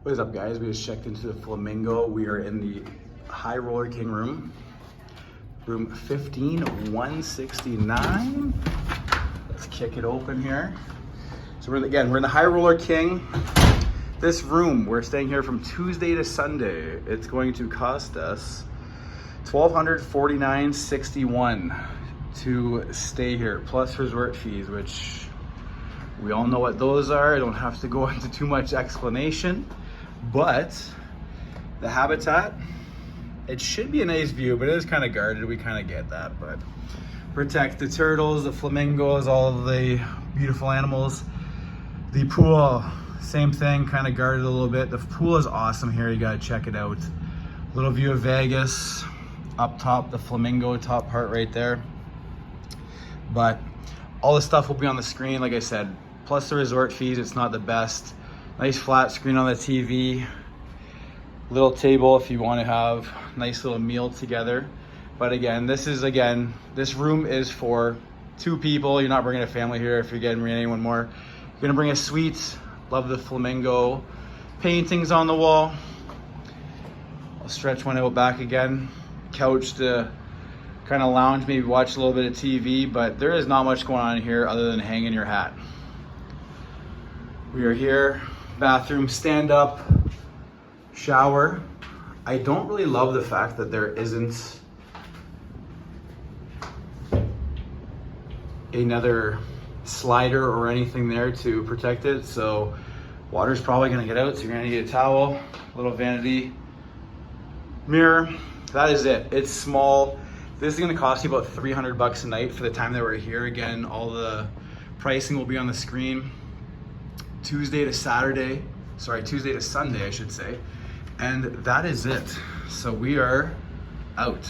What is up, guys? We just checked into the Flamingo. We are in the High Roller King room, room 15169. Let's kick it open here. So we're in the High Roller King. This room, we're staying here from Tuesday to Sunday. It's going to cost us $1,249.61 to stay here, plus resort fees, which we all know what those are. I don't have to go into too much explanation. But the habitat, it should be a nice view, but it is kind of guarded. We kind of get that, but protect the turtles, the flamingos, all of the beautiful animals. The pool, same thing, kind of guarded a little bit. The pool is awesome here. You got to check it out. Little view of Vegas up top, the Flamingo top part right there. But all the stuff will be on the screen, like I said, plus the resort fees. It's not the best. Nice flat screen on the TV, little table if you want to have a nice little meal together. But again, this room is for 2 people. You're not bringing a family here if you're getting anyone more. You're gonna bring a suite. Love the Flamingo paintings on the wall. I'll stretch one out back again. Couch to kind of lounge, maybe watch a little bit of TV, but there is not much going on here other than hanging your hat. We are here. Bathroom, stand up, shower. I don't really love the fact that there isn't another slider or anything there to protect it. So water's probably gonna get out, so you're gonna need a towel, little vanity mirror. That is it. It's small. This is gonna cost you about $300 a night for the time that we're here. Again, all the pricing will be on the screen. Tuesday to Sunday, I should say. And that is it. So we are out.